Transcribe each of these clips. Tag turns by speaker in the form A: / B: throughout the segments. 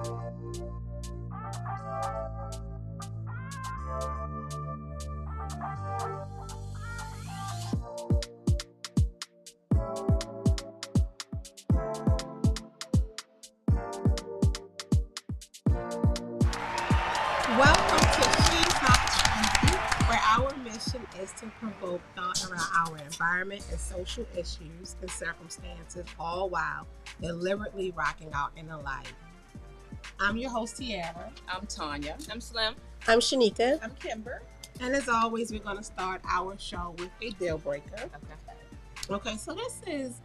A: Welcome to She's Not Trendy, where our mission is to provoke thought around our environment and social issues and circumstances, all while deliberately rocking our inner life. I'm your host, Tiara.
B: I'm Tanya.
C: I'm Slim.
D: I'm Shanika.
E: I'm Kimber.
A: And as always, we're going to start our show with a deal breaker. Okay, so this is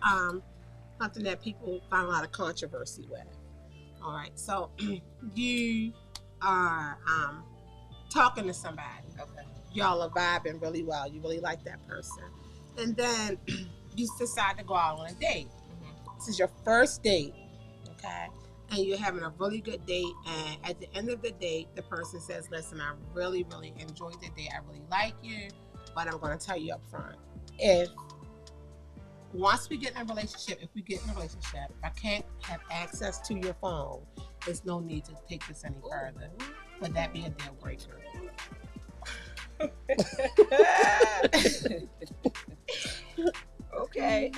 A: something that people find a lot of controversy with. All right, so you are talking to somebody.
B: Okay.
A: Y'all are vibing really well. You really like that person. And then you decide to go out on a date. Mm-hmm. This is your first date, okay? And you're having a really good date. And at the end of the date, the person says, listen, I really, really enjoyed the date. I really like you, but I'm going to tell you up front. Once we get in a relationship, if I can't have access to your phone, there's no need to take this any further. Would that be a deal breaker?
B: Okay.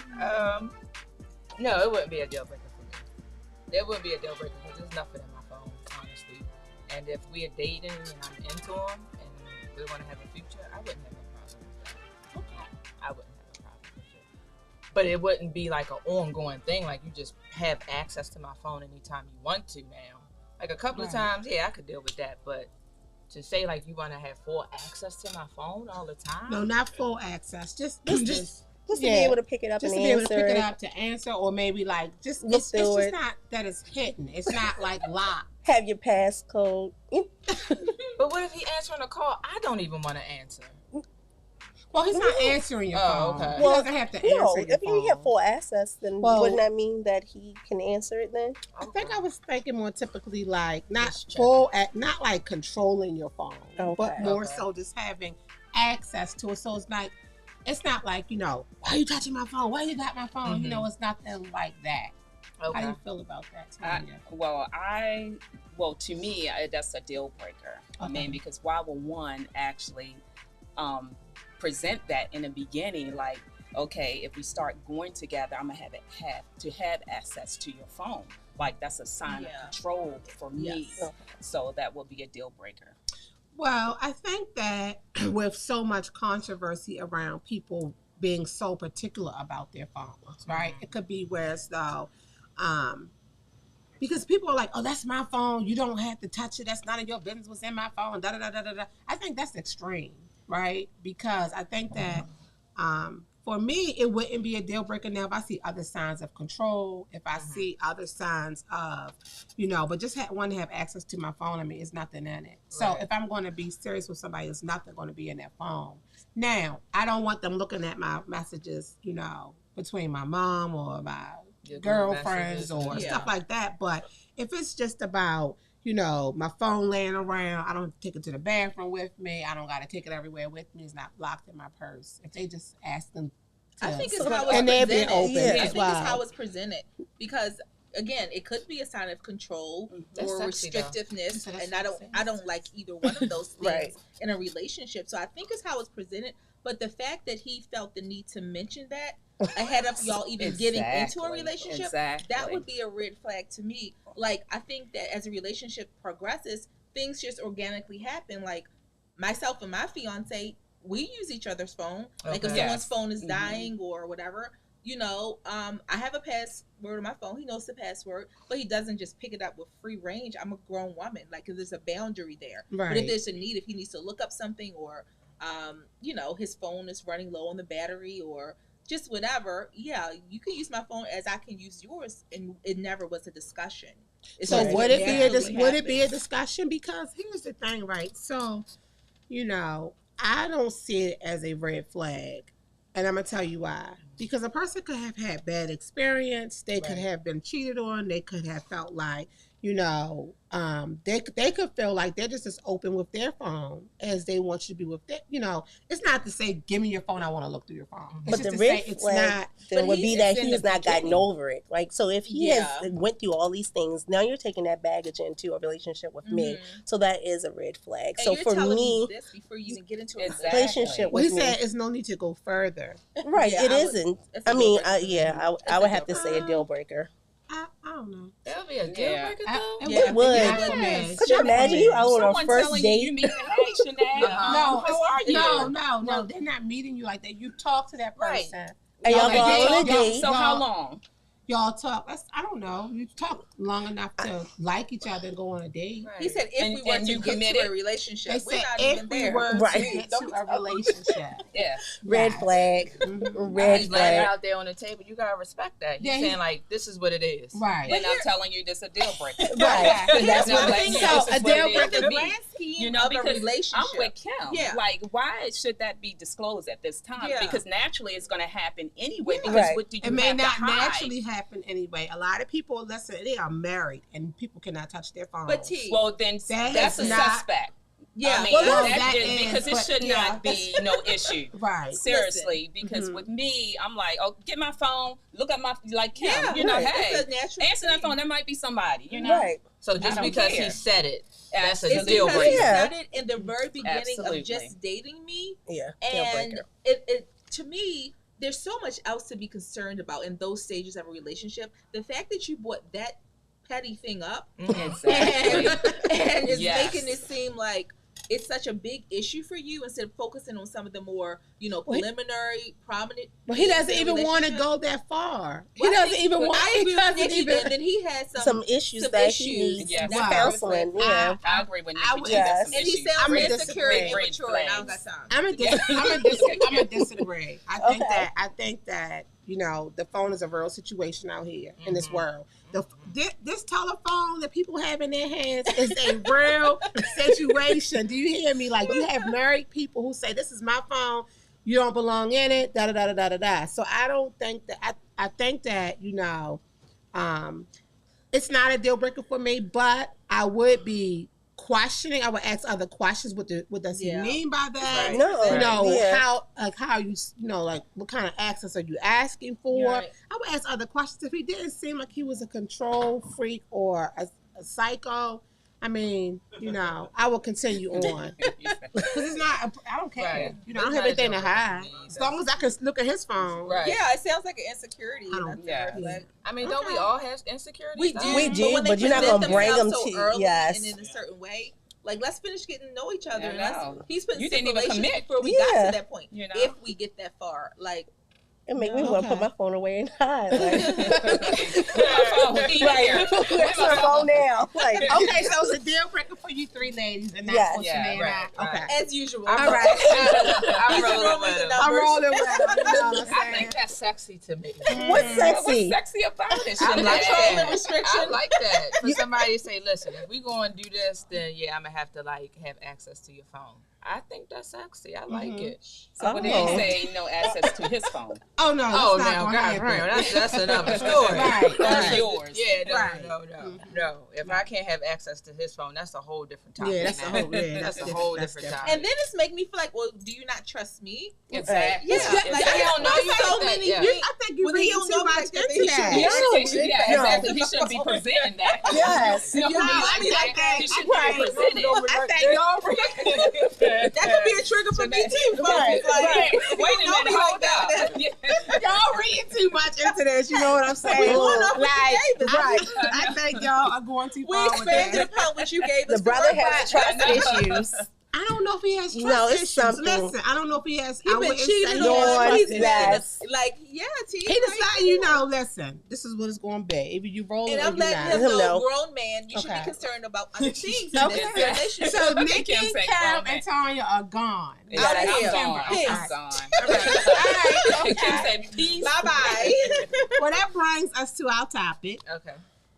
B: No, it wouldn't be a deal breaker for me. It wouldn't be a deal breaker because there's nothing in my phone, honestly. And if we're dating and I'm into him and we want to have a future, I wouldn't have a problem with that. Okay. I wouldn't have a problem with it. But it wouldn't be like an ongoing thing, like you just have access to my phone anytime you want to now. Like a couple of times, yeah, I could deal with that. But to say like you want to have full access to my phone all the time?
A: No, not full access. Just
D: to be able to pick it up
A: just
D: and
A: to be
D: answer.
A: Able to pick it up to answer, or maybe like just it's just not that it's hidden. It's not like locked.
D: Have your passcode.
B: But what if he answering a call I don't even want to answer?
A: Well, he's not answering your phone.
B: Okay.
A: He doesn't have to answer your phone.
D: If you have full access, then wouldn't that mean that he can answer it then?
A: I think I was thinking more typically like not full, not like controlling your phone, but more so just having access to it. So it's not like, why are you touching my phone? Why you got my phone? Mm-hmm. It's nothing like that. Okay. How do you feel about that, Tanya?
C: To me, that's a deal breaker. Okay. I mean, because why would one actually present that in the beginning? Like, okay, if we start going together, I'm gonna have access to your phone. Like, that's a sign of control for me. Yes. So that will be a deal breaker.
A: Well, I think that with so much controversy around people being so particular about their phones, right? Mm-hmm. It could be where as though, because people are like, oh, that's my phone. You don't have to touch it. That's none of your business what's in my phone. Da, da, da, da, da, da. I think that's extreme, right? Because I think that for me, it wouldn't be a deal breaker now if I see other signs of control, if I see other signs of, but just want to have access to my phone. I mean, it's nothing in it. Right. So if I'm going to be serious with somebody, there's nothing going to be in that phone. Now, I don't want them looking at my messages, between my mom or my girlfriends or stuff like that. But if it's just about, my phone laying around, I don't take it to the bathroom with me. I don't got to take it everywhere with me. It's not locked in my purse. If they just ask them to,
E: I think it's how it's presented. Be open I think it's how it's presented. Because again, it could be a sign of control or restrictiveness, and I don't like either one of those things in a relationship. So I think it's how it's presented. But the fact that he felt the need to mention that ahead of y'all even getting into a relationship, that would be a red flag to me. Like, I think that as a relationship progresses, things just organically happen. Like, myself and my fiance, we use each other's phone. Like, if someone's phone is dying or whatever, I have a password on my phone. He knows the password, but he doesn't just pick it up with free range. I'm a grown woman. Like, there's a boundary there. Right. But if there's a need, if he needs to look up something or, his phone is running low on the battery or just whatever, you can use my phone as I can use yours, and it never was a discussion.
A: So would it be a discussion? Because here's the thing, right? So, I don't see it as a red flag, and I'm gonna tell you why. Because a person could have had bad experience, they could have been cheated on, they could have felt like, they could feel like they're just as open with their phone as they want you to be with their, it's not to say, give me your phone, I want to look through your phone. It's
D: but the red flag then would be that he has not gotten over it. Like, so if he has went through all these things, now you're taking that baggage into a relationship with me. So that is a red flag.
E: And
D: so
E: you're
D: for
E: telling
D: me,
E: this before you even get into a
D: relationship with
A: he
D: me.
A: said it's no need to go further.
D: Right, it isn't. I mean, I would have to say a deal breaker.
A: I don't know.
B: That would be a deal breaker though.
D: It would. Could you imagine you out on a first date?
C: You meet hey, Sinead,
A: no,
C: how are you?
A: No, they're not meeting you like that. You talk to that person.
D: And y'all go out on a date.
C: So how long?
A: Y'all talk. I don't know. You talk long enough to like each other and go on a date.
E: Right. He said if we were to get to a relationship, we're not even there.
A: To get to a relationship.
D: Red flag. Red
B: He's
D: flag.
B: laying it out there on the table. You gotta respect that. He's saying like, this is what it is.
A: Right.
C: They're not telling you this a deal breaker.
D: Right.
C: That's what I'm
A: so a deal breaker.
E: The grand scheme of a relationship.
C: I'm with Kim. Yeah. Like, why should that be disclosed at this time?
E: Yeah.
C: Because naturally it's going to happen anyway. Because what do you
A: it may
C: have
A: not
C: to hide?
A: naturally happen anyway. A lot of people, listen, they are married and people cannot touch their phone.
E: But T,
C: well, then that's a suspect.
E: Yeah,
C: I mean,
A: that is,
C: because it should not be no issue.
A: Right.
C: Seriously, because with me, I'm like, oh, get my phone, look at my, like Kim,
E: hey,
C: answer that phone, there might be somebody, Right.
B: So just because he said it, that's a
E: it's
B: deal breaker.
E: He said it in the very beginning of just dating me.
D: Yeah.
E: And it to me, there's so much else to be concerned about in those stages of a relationship. The fact that you brought that petty thing up and is making it seem like it's such a big issue for you instead of focusing on some of the more, preliminary, prominent.
A: But he doesn't even want to go that far. He doesn't even want.
E: I agree with Nikki. Then he has
D: some issues that he needs counseling. Yeah,
C: I agree with Nikki.
E: And he sounds insecure and immature, and I don't got time.
A: I'm a disagree. I think that the phone is a real situation out here in this world. This telephone that people have in their hands is a real situation. Do you hear me? Like, you have married people who say, this is my phone, you don't belong in it, da da da da da da. So I don't think that, I think that, it's not a deal breaker for me, but I would be questioning. I would ask other questions. What does he mean by that? How you like what kind of access are you asking for? Right. I would ask other questions. If he didn't seem like he was a control freak or a psycho, I mean, I will continue on. Because it's not, I don't care.
B: Right.
A: I don't have anything to hide. As long as I can look at his phone.
E: Right. Yeah, it sounds like an insecurity.
B: I mean, don't we all have insecurities?
E: We do,
D: but you're not going to bring them to
E: early and in a certain way. Like, let's finish getting to know each other. He's been
C: you didn't even commit
E: before we got to that point. If we get that far, like.
D: It make me want to put my phone away and hide. Like,
C: where's
D: my phone now? Like,
A: okay, so it's a deal breaker for you three ladies, and that's for Sinead and I. Okay,
E: as usual.
A: All right,
B: I'm rolling with it. I think that's sexy to me.
D: What's sexy?
C: What's sexy about it?
B: I like that. I like that. For somebody to say, listen, if we going to do this, then I'm gonna have to have access to your phone. I think that's sexy. I like it.
C: So what did he say? No access to his phone.
A: Oh no!
B: Now, that's another story.
C: That's yours.
B: Yeah, no. If I can't have access to his phone, that's a whole different topic.
A: Yeah, that's a whole different topic.
E: And then it's make me feel like, well, do you not trust me?
C: Exactly.
E: Yeah, like I don't know so many.
A: I think you read too much into that.
C: Exactly. He shouldn't be presenting that.
D: Yes.
C: He shouldn't be presenting.
A: I think y'all.
E: That could be a trigger for me too.
C: Right. Wait a minute, hold up.
A: Y'all reading too much into this. You know what I'm saying? I think y'all are going too far.
E: We expanded upon what you gave us.
D: The brother has trust issues.
A: I don't know if he has trust issues.
D: Something.
A: Listen, I don't know if he has.
E: He's been cheating
A: on.
D: Yes.
E: T.
A: He decided, listen, this is what it's going to be. Either you roll
E: and
A: it or
E: I'm
A: you
E: letting
A: not.
E: him know, grown man, you should be concerned about other things in this relationship.
A: So Nikki, Cam, and Tanya are gone.
E: Out of here.
C: I'm gone.
A: All right. Okay.
C: Kim said, peace.
E: Bye-bye.
A: Well, that brings us to our topic.
B: Okay.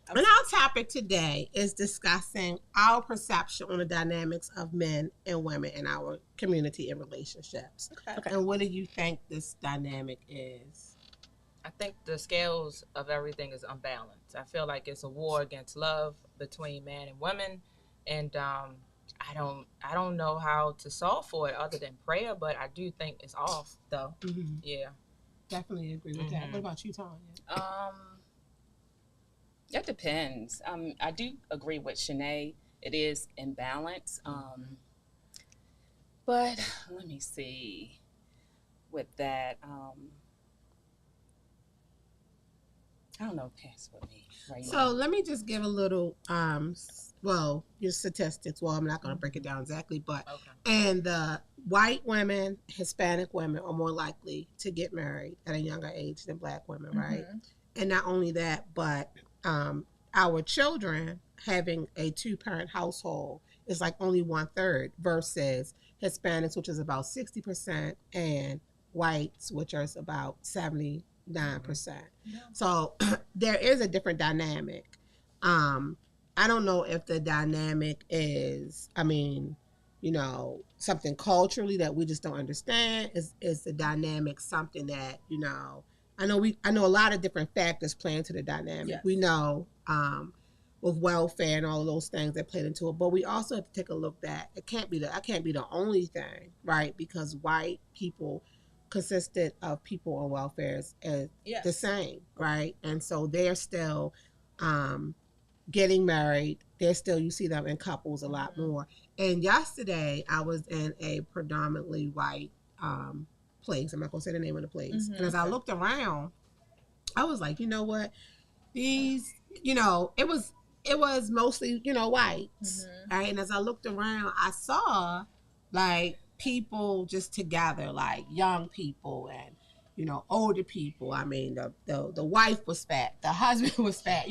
A: And our topic today is discussing our perception on the dynamics of men and women in our community and relationships. Okay. And what do you think this dynamic is?
B: I think the scales of everything is unbalanced. I feel like it's a war against love between man and women, and I don't know how to solve for it other than prayer, but I do think it's off though. Mm-hmm. Yeah,
A: definitely agree with that. What about you, Tanya?
C: It depends. I do agree with Shanae. It is imbalance. But let me see. With that, I don't know. Pass with me right now.
A: So let me just give a little, your statistics. Well, I'm not going to break it down exactly, but and the white women, Hispanic women are more likely to get married at a younger age than black women, right? And not only that, but our children having a 2-parent household is like only 1/3 versus Hispanics, which is about 60%, and whites, which is about 79%. So there is a different dynamic. I don't know if the dynamic is, something culturally that we just don't understand. Is the dynamic something that, I know a lot of different factors play into the dynamic. Yes. We know with welfare and all of those things that played into it, but we also have to take a look that I can't be the only thing, right? Because white people consisted of people on welfare as the same, right? And so they're still getting married. They're still, you see them in couples a lot more. And yesterday I was in a predominantly white place. I'm not gonna say the name of the place. And as I looked around, I was like, you know what? These, it was mostly, whites. Right? And as I looked around, I saw like people just together, like young people and older people. I mean, the wife was fat, the husband was fat,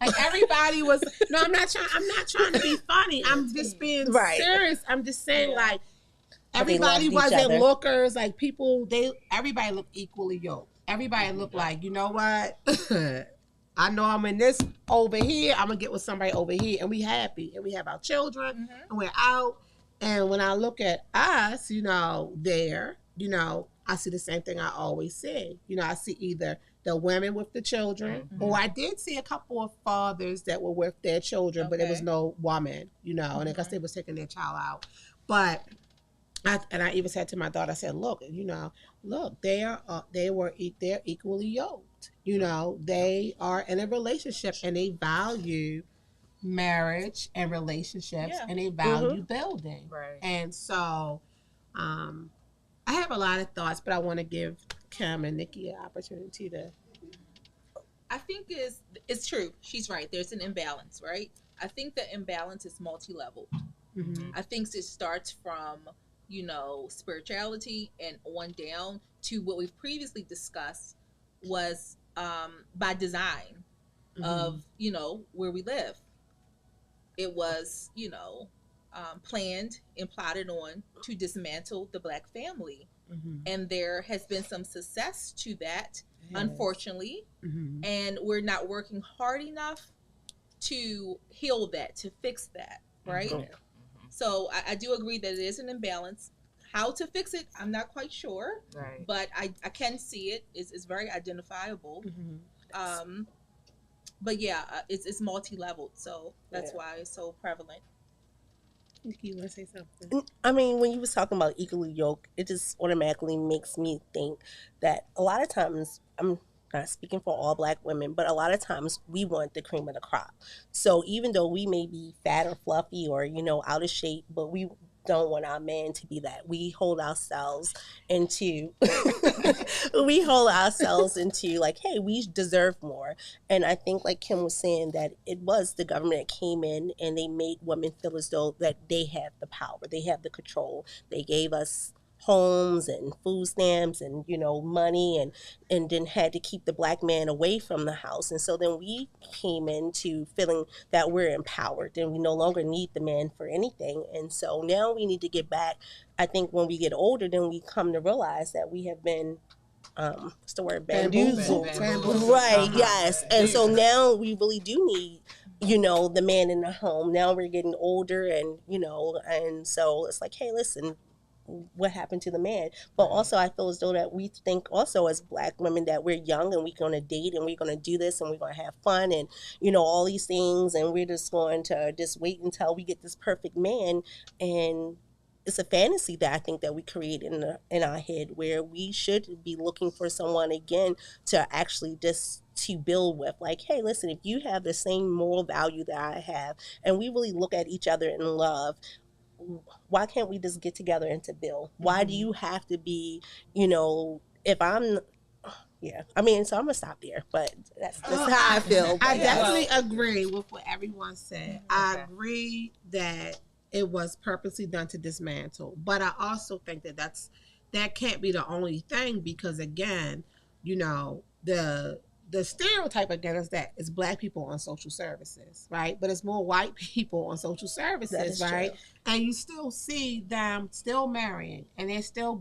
A: like everybody was. No, I'm not trying to be funny. I'm just being serious. I'm just saying, like, everybody wasn't lookers. Like people, everybody looked equally yoked. Everybody looked like, you know what? I know I'm in this over here. I'm gonna get with somebody over here, and we happy, and we have our children, and we're out. And when I look at us, there, I see the same thing I always see. I see either the women with the children, or I did see a couple of fathers that were with their children, but there was no woman, and I guess they was taking their child out. But I even said to my daughter, I said, look, they're equally yoked. They are in a relationship and they value marriage and relationships and they value building. Right. And so I have a lot of thoughts, but I want to give Kim and Nikki an opportunity to.
E: I think it's true. She's right. There's an imbalance, right? I think the imbalance is multi-leveled. I think it starts from spirituality and on down to what we've previously discussed was by design of where we live. It was planned and plotted on to dismantle the Black family, and there has been some success to that, unfortunately, and we're not working hard enough to heal that, to fix that, right? So I do agree that it is an imbalance. How to fix it, I'm not quite sure, but I can see it. It's very identifiable. But yeah, it's multi-leveled, so that's why it's so prevalent.
A: Nikki, you want to say something?
D: I mean, when you was talking about equally yoked, it just automatically makes me think that a lot of times, I'm not speaking for all Black women, but a lot of times we want the cream of the crop. So even though we may be fat or fluffy or, out of shape, but we don't want our man to be that. We hold ourselves into like, hey, we deserve more. And I think, like Kim was saying, that it was the government that came in and they made women feel as though that they have the power, they have the control. They gave us homes and food stamps and money and then had to keep the Black man away from the house. And so then we came into feeling that we're empowered and we no longer need the man for anything. And so now we need to get back. I think when we get older, then we come to realize that we have been what's the word, bamboozled. Right, yes. And so now we really do need the man in the home. Now we're getting older and and so it's like, hey, listen, what happened to the man. But also I feel as though that we think also as Black women that we're young and we're going to date and we're going to do this and we're going to have fun and, you know, all these things, and we're just going to just wait until we get this perfect man. And it's a fantasy that I think that we create in our head, where we should be looking for someone again to actually just to build with. Like, hey, listen, if you have the same moral value that I have, and we really look at each other in love, why can't we just get together and to build? Why do you have to be, you know, if I'm, yeah, I mean, so I'm gonna stop there, but that's how I feel.
A: I definitely agree with what everyone said. I agree that it was purposely done to dismantle, but I also think that that can't be the only thing, because again, you know, the stereotype again is that it's Black people on social services, right? But it's more white people on social services, right? True. And you still see them still marrying, and they're still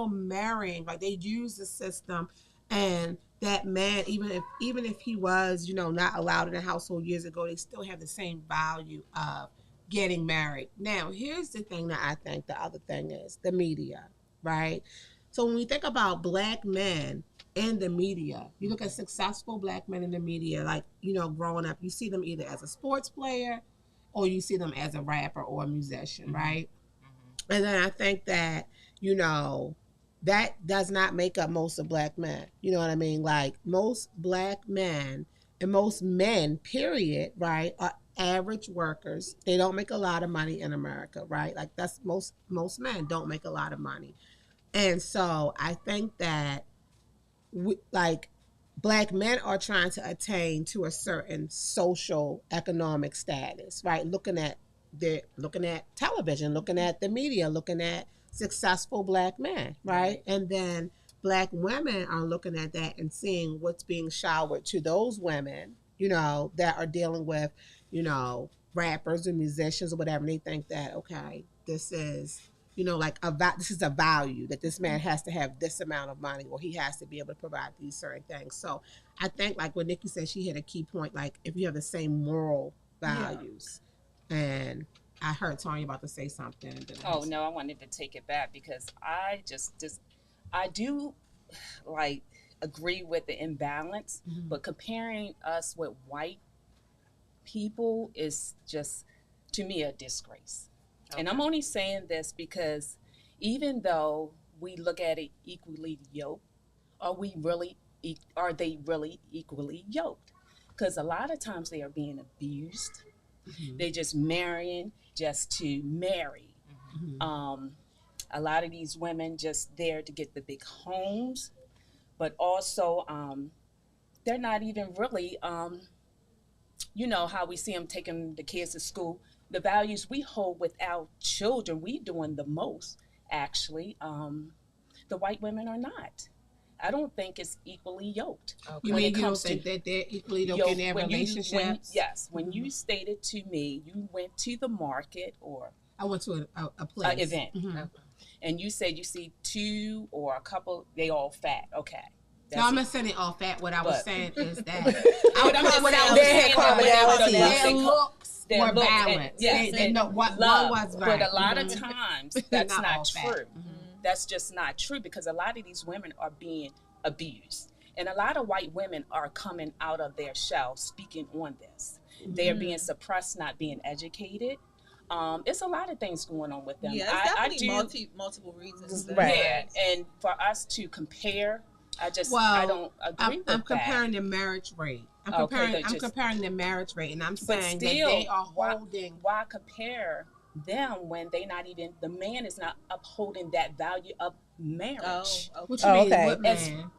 A: marrying, like they use the system, and that man, even if he was, you know, not allowed in the household years ago, they still have the same value of getting married. Now, here's the thing that I think the other thing is the media, right? So when we think about Black men in the media, you look at successful Black men in the media, like, you know, growing up, you see them either as a sports player or you see them as a rapper or a musician, right? And then I think that, you know, that does not make up most of Black men. You know what I mean? Like most Black men and most men, period, right, are average workers. They don't make a lot of money in America, right? Like that's most men don't make a lot of money. And so I think that like Black men are trying to attain to a certain social economic status, right? Looking at television, looking at the media, looking at successful Black men, right? And then Black women are looking at that and seeing what's being showered to those women, you know, that are dealing with, you know, rappers and musicians or whatever. And they think that, okay, this is, you know, like this is a value that this man has to have this amount of money, or he has to be able to provide these certain things. So I think like what Nikki said, she hit a key point, like if you have the same moral values. And I heard Tanya about to say something.
C: Oh no, I wanted to take it back because I I do like agree with the imbalance, but comparing us with white people is just, to me, a disgrace. Okay. And I'm only saying this because even though we look at it equally yoked, are they really equally yoked? Because a lot of times they are being abused. They're just marrying just to marry. A lot of these women just there to get the big homes, but also they're not even really, you know, how we see them taking the kids to school. The values we hold with our children, we doing the most, actually. The white women are not. I don't think it's equally yoked.
A: Okay. You mean you don't think that they're equally yoked in their relationships?
C: Yes. When you stated to me, you went to the market or...
A: I went to a place.
C: An event. Okay. And you said you see two or a couple, they all fat. Okay.
A: No, I'm not saying they all fat. What I was saying is that... their looks were balanced.
C: Yes.
A: One was right.
C: But a lot of times, that's not true. That's just not true, because a lot of these women are being abused. And a lot of white women are coming out of their shell speaking on this. They are being suppressed, not being educated. It's a lot of things going on with them.
E: Yeah, it's definitely multiple reasons.
C: Right. Yeah, and for us to compare, I don't agree with that.
A: I'm comparing the marriage rate. I'm comparing the marriage rate, and I'm saying that they are holding.
C: Why compare them when they not even, the man is not upholding that value of marriage?
A: Oh, okay. What you mean? Okay. What man?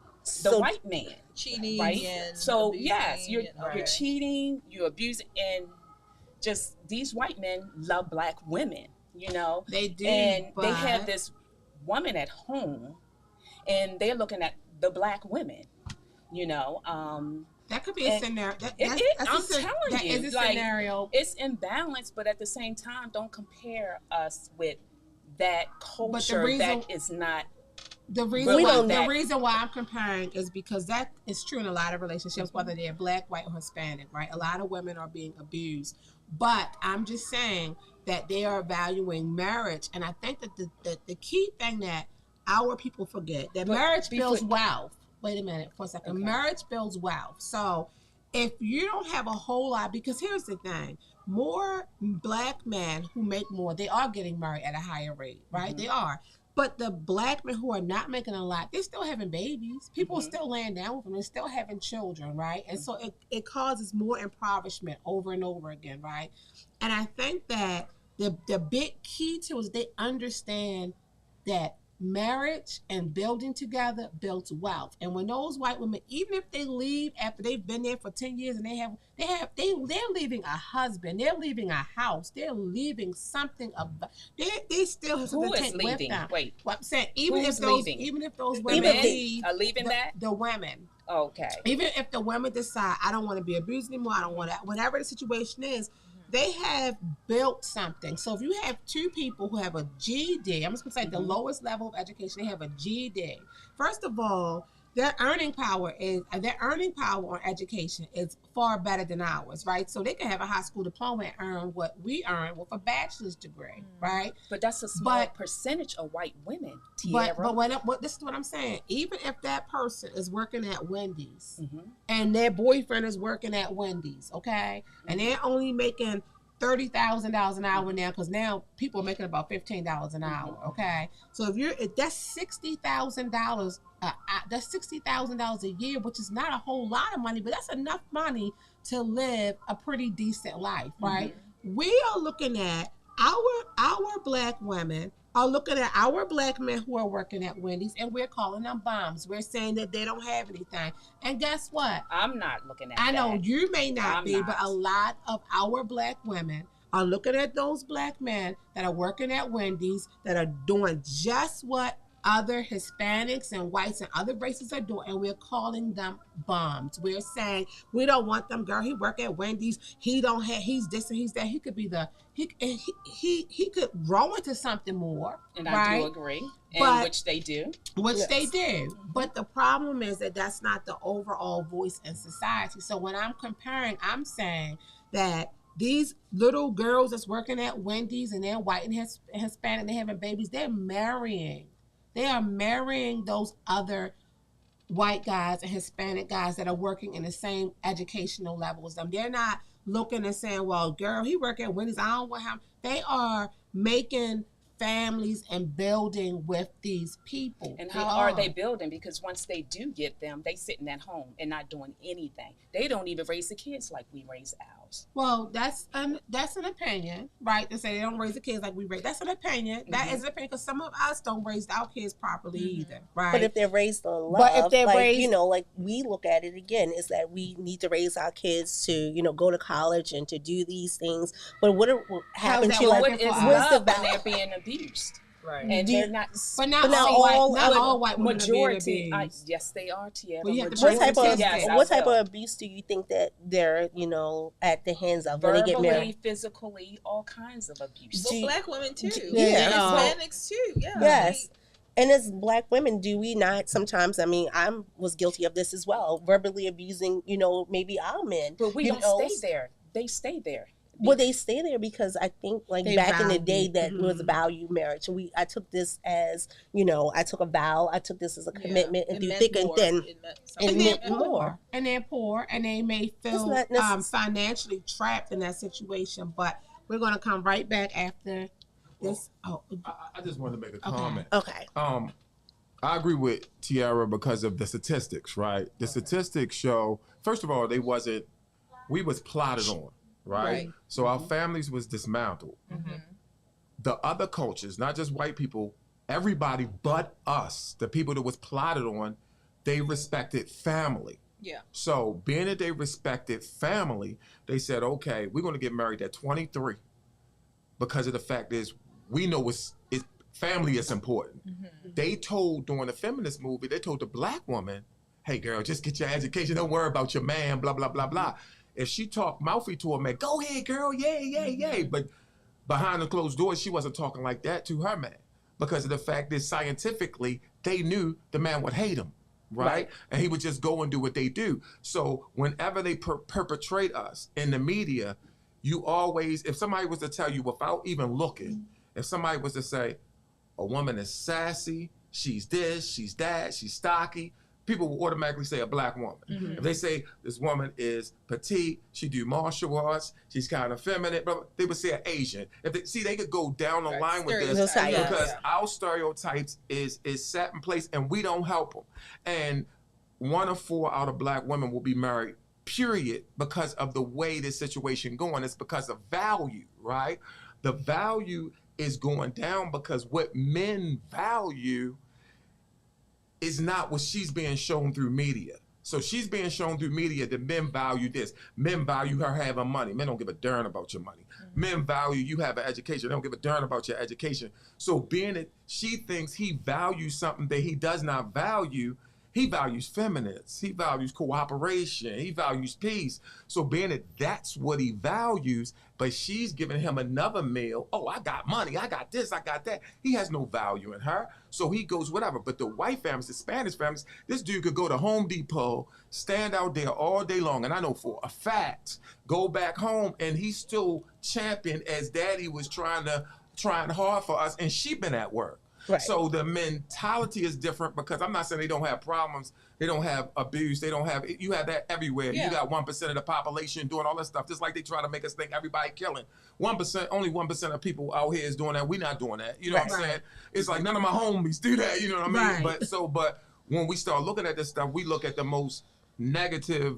C: The white man.
E: Cheating.
C: Right?
E: And
C: so
E: abusing,
C: yes, you're cheating, you're abusing, and just these white men love Black women, you know?
A: They do.
C: And they have this woman at home, and they're looking at the Black women, you know?
A: That could be a scenario. I'm telling you,
C: is a scenario. It's imbalanced, but at the same time, don't compare us with that culture that is not.
A: The reason why I'm comparing is because that is true in a lot of relationships, whether they're Black, white, or Hispanic, right? A lot of women are being abused, But I'm just saying that they are valuing marriage. And I think that the key thing that our people forget, that marriage builds wealth. Wait a minute for a second. Okay. Marriage builds wealth. So if you don't have a whole lot, because here's the thing, more black men who make more, they are getting married at a higher rate, right? Mm-hmm. They are. But the black men who are not making a lot, they're still having babies. People mm-hmm. are still laying down with them. They're still having children, right? And so it causes more impoverishment over and over again, right? And I think that the big key to it is they understand that marriage and building together builds wealth. And when those white women, even if they leave after they've been there for 10 years and they're leaving a husband, they're leaving a house, they're leaving something of, they still have something to take with them. Wait, what I'm saying, even if those women
C: are leaving
A: the women.
C: Okay.
A: Even if the women decide, I don't want to be abused anymore, I don't want to, whatever the situation is, they have built something. So if you have two people who have a GED, I'm just going to say the lowest level of education, they have a GED. First of all, their earning power on education is far better than ours, right? So they can have a high school diploma and earn what we earn with a bachelor's degree, right?
C: But that's a small percentage of white women, Tierra.
A: But this is what I'm saying. Even if that person is working at Wendy's and their boyfriend is working at Wendy's, okay, and they're only making $30,000 an hour now, because now people are making about $15 an hour, okay? So if that's $60,000, that's $60,000 a year, which is not a whole lot of money, but that's enough money to live a pretty decent life, right? We are looking at our black women are looking at our black men who are working at Wendy's, and we're calling them bums. We're saying that they don't have anything. And guess what?
C: I'm not looking at that.
A: I know you may not be, but a lot of our black women are looking at those black men that are working at Wendy's that are doing just what other Hispanics and whites and other races are doing, and we're calling them bums. We're saying we don't want them, girl. He work at Wendy's. He's this and he's that. He could be he could grow into something more.
C: And
A: right?
C: I do agree. And which they do.
A: They do. But the problem is that that's not the overall voice in society. So when I'm comparing, I'm saying that these little girls that's working at Wendy's and they're white and Hispanic, they're having babies, they're marrying. They are marrying those other white guys and Hispanic guys that are working in the same educational level as them. They're not looking and saying, well, girl, he work at Wendy's, I don't want him. They are making families and building with these people.
C: And how are they building? Because once they do get them, they sitting at home and not doing anything. They don't even raise the kids like we raise ours.
A: Well, that's an opinion, right? To say they don't raise the kids like we raise. That's an opinion. That is an opinion, because some of us don't raise our kids properly either, right?
D: But if they're raised on love, but if they're raised, like we look at it again, is that we need to raise our kids to, go to college and to do these things. But what happens to
C: what is love when they're being abused?
B: Right.
C: And they're not,
A: but not all white women
C: majority. Yes, they are, Tierra.
D: What type of abuse do you think that they're, at the hands of when they get married?
C: Physically, all kinds of abuse.
E: Well, black women too.
D: Hispanics
E: too. Yeah.
D: Yes. And as black women, do we not sometimes, I was guilty of this as well, verbally abusing, maybe our men.
C: But we don't stay there. They stay there.
D: Well, they stay there because I think, back in the day, that was a value marriage. I took this as, I took a vow. I took this as a commitment, and through thick and thin,
A: and meant more. And they're poor, and they may feel financially trapped in that situation. But we're going to come right back after this.
F: I just wanted to make a comment.
D: Okay.
F: I agree with Tierra because of the statistics, right? The statistics show, first of all, we was plotted on. Right? So our families was dismantled. The other cultures, not just white people, everybody but us, the people that was plotted on, they respected family.
E: Yeah.
F: So being that they respected family, they said, okay, we're going to get married at 23 because of the fact is we know family is important. They told, during the feminist movie, they told the black woman, hey girl, just get your education. Don't worry about your man, blah, blah, blah, blah. If she talked mouthy to her man, go ahead, girl, yay. But behind the closed doors, she wasn't talking like that to her man. Because of the fact that scientifically, they knew the man would hate him, right? And he would just go and do what they do. So whenever they perpetrate us in the media, you always, if somebody was to tell you without even looking, if somebody was to say, a woman is sassy, she's this, she's that, she's stocky, people will automatically say a black woman. Mm-hmm. If they say this woman is petite, she do martial arts, she's kind of feminine, but they would say an Asian. If they see, they could go down the line with this because our stereotypes is set in place and we don't help them. And 1 of 4 out of black women will be married, period, because of the way this situation going. It's because of value, right? The value is going down because what men value is not what she's being shown through media. So she's being shown through media that men value this. Men value her having money. Men don't give a darn about your money. Mm-hmm. Men value you have an education. They don't give a darn about your education. So being it, she thinks he values something that he does not value. He values feminists. He values cooperation. He values peace. So being that that's what he values, but she's giving him another meal. Oh, I got money. I got this. I got that. He has no value in her. So he goes whatever. But the white families, the Spanish families, this dude could go to Home Depot, stand out there all day long. And I know for a fact, go back home and he's still champion as daddy was trying hard for us. And she been at work. Right. So the mentality is different because I'm not saying they don't have problems, they don't have abuse, you have that everywhere. Yeah. You got 1% of the population doing all that stuff, just like they try to make us think everybody killing. 1%, only 1% of people out here is doing that. We're not doing that. You know what I'm saying? It's like none of my homies do that. You know what I mean? Right. But when we start looking at this stuff, we look at the most negative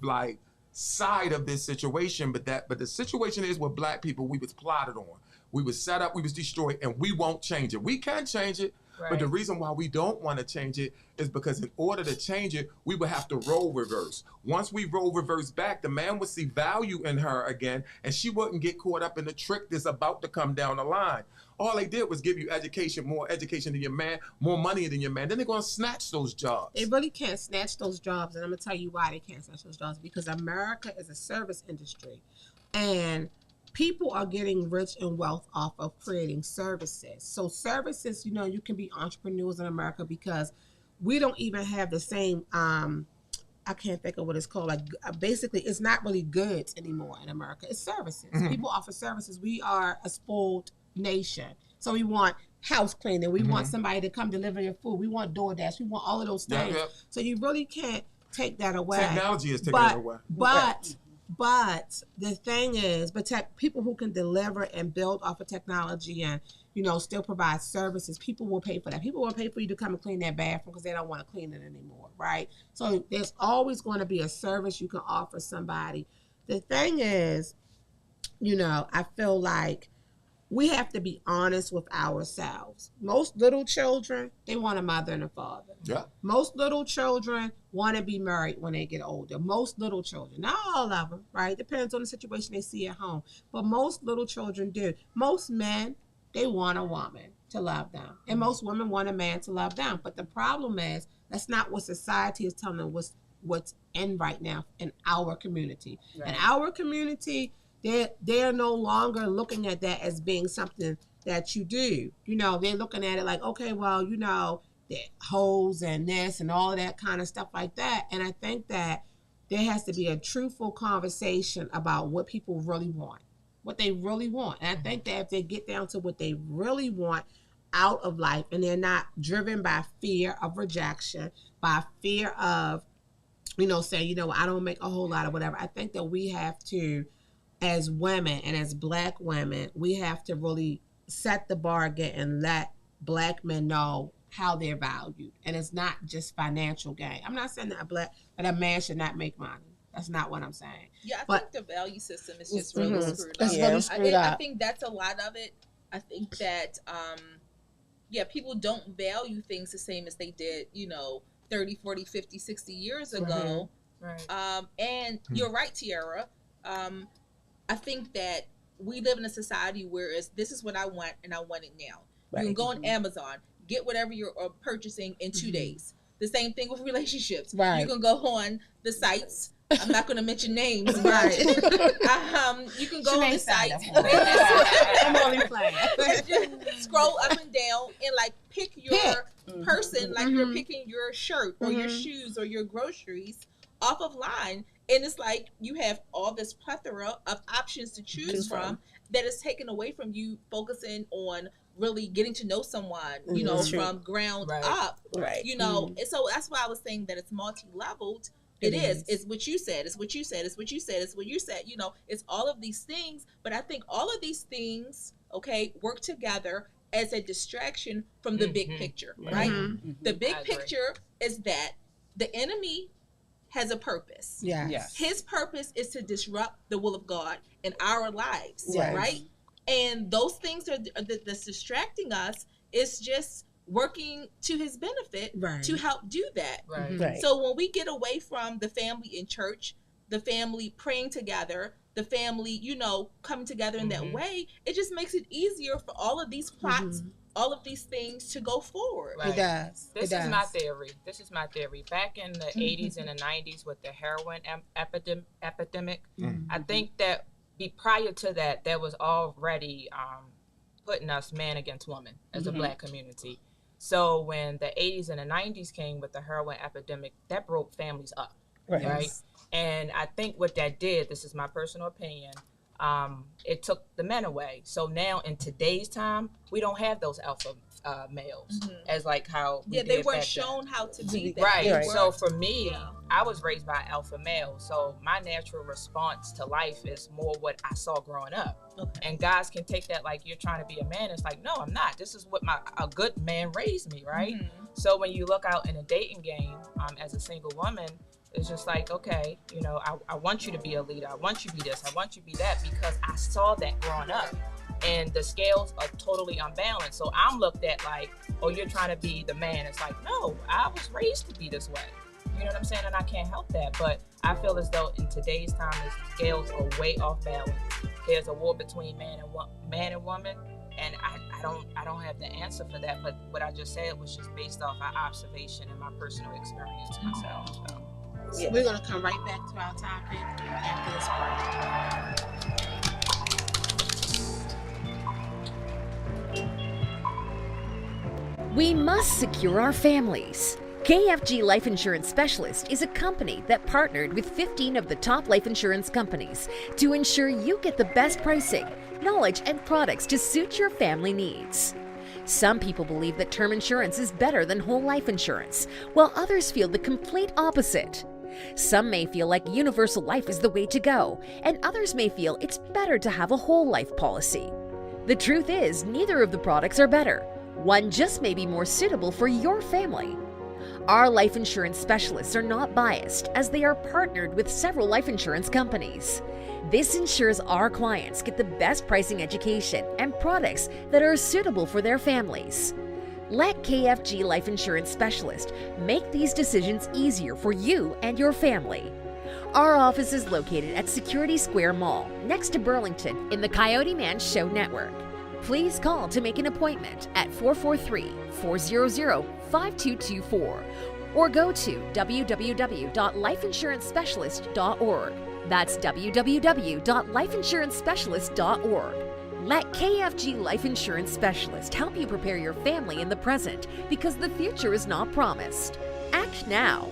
F: side of this situation. But the situation is with black people, we was plotted on. We was set up, we was destroyed, and we won't change it. We can change it, but the reason why we don't want to change it is because in order to change it, we would have to role reverse. Once we role reverse back, the man would see value in her again, and she wouldn't get caught up in the trick that's about to come down the line. All they did was give you education, more education than your man, more money than your man. Then they're going to snatch those jobs.
A: They really can't snatch those jobs, and I'm going to tell you why they can't snatch those jobs. Because America is a service industry, and people are getting rich and wealth off of creating services. So services, you can be entrepreneurs in America because we don't even have the same, I can't think of what it's called. Basically, it's not really goods anymore in America. It's services. Mm-hmm. People offer services. We are a spoiled nation. So we want house cleaning. We want somebody to come deliver your food. We want DoorDash. We want all of those things. Yep. So you really can't take that away.
F: Technology is taking it away.
A: But the thing is, people who can deliver and build off of technology and, still provide services, people will pay for that. People will pay for you to come and clean their bathroom because they don't want to clean it anymore, right? So there's always going to be a service you can offer somebody. The thing is, I feel like we have to be honest with ourselves. Most little children, they want a mother and a father. Yeah. Most little children want to be married when they get older. Most little children, not all of them, right? Depends on the situation they see at home. But most little children do. Most men, they want a woman to love them. And most women want a man to love them. But the problem is, that's not what society is telling them what's in right now in our community. Right. In our community, they're no longer looking at that as being something that you do. They're looking at it like, okay, well, the hoes and this and all of that kind of stuff like that. And I think that there has to be a truthful conversation about what people really want, what they really want. And I think that if they get down to what they really want out of life and they're not driven by fear of rejection, by fear of, saying, I don't make a whole lot of whatever. I think that we have to, as women and as black women, we have to really set the bar again and let black men know how they're valued. And it's not just financial gain. I'm not saying that a man should not make money. That's not what I'm saying.
E: Yeah, I think the value system is just really screwed up. It's really screwed up. I think that's a lot of it. I think that, people don't value things the same as they did, 30, 40, 50, 60 years ago. Right. And you're right, Tiara. I think that we live in a society where this is what I want and I want it now. Right. You can go on Amazon, get whatever you're purchasing in 2 days. The same thing with relationships. Right. You can go on the sites. I'm not going to mention names, but you can go on the sites. I'm only playing. Scroll up and down and pick your person, like you're picking your shirt or your shoes or your groceries off of line. And it's like you have all this plethora of options to choose from that is taken away from you focusing on really getting to know someone, you know, from ground up.
D: Right.
E: You know, and so that's why I was saying that it's multi-leveled. It is. It's what you said. It's what you said. It's what you said. It's what you said. You know, it's all of these things. But I think all of these things, okay, work together as a distraction from the big picture, right? The big picture is that the enemy has a purpose.
A: Yes.
E: His purpose is to disrupt the will of God in our lives, right? And those things that's distracting us is just working to his benefit to help do that.
B: Right.
E: So when we get away from the family in church, the family praying together, the family, you know, coming together in that way, it just makes it easier for all of these plots, all of these things to go forward.
A: It does.
B: This is my theory. Back in the 80s and the 90s with the heroin epidemic, I think that prior to that, there was already putting us man against woman as a Black community. So when the 80s and the 90s came with the heroin epidemic, that broke families up, right? And I think what that did, this is my personal opinion, it took the men away. So now in today's time, we don't have those alpha males as like how we
E: they
B: did
E: weren't
B: back
E: shown
B: then.
E: how to be that.
B: Right. So for me, I was raised by alpha male. So my natural response to life is more what I saw growing up. And guys can take that like you're trying to be a man. It's like, no, I'm not. This is what a good man raised me, right? So when you look out in a dating game as a single woman, it's just like, okay, you know, I want you to be a leader. I want you to be this. I want you to be that because I saw that growing up. And the scales are totally unbalanced. So I'm looked at like, oh, you're trying to be the man. It's like, no, I was raised to be this way. You know what I'm saying? And I can't help that. But I feel as though in today's time, the scales are way off balance. There's a war between man and woman. And I don't have the answer for that. But what I just said was just based off my observation and my personal experience myself. So.
A: We're going to come right back to our topic after this break.
G: We must secure our families. KFG Life Insurance Specialist is a company that partnered with 15 of the top life insurance companies to ensure you get the best pricing, knowledge, and products to suit your family needs. Some people believe that term insurance is better than whole life insurance, while others feel the complete opposite. Some may feel like universal life is the way to go, and others may feel it's better to have a whole life policy. The truth is, neither of the products are better. One just may be more suitable for your family. Our life insurance specialists are not biased, as they are partnered with several life insurance companies. This ensures our clients get the best pricing education and products that are suitable for their families. Let KFG Life Insurance Specialist make these decisions easier for you and your family. Our office is located at Security Square Mall, next to Burlington, in the Coyoteman Show Network. Please call to make an appointment at 443-400-5224 or go to www.lifeinsurancespecialist.org. That's www.lifeinsurancespecialist.org. Let KFG Life Insurance Specialist help you prepare your family in the present because the future is not promised. Act now.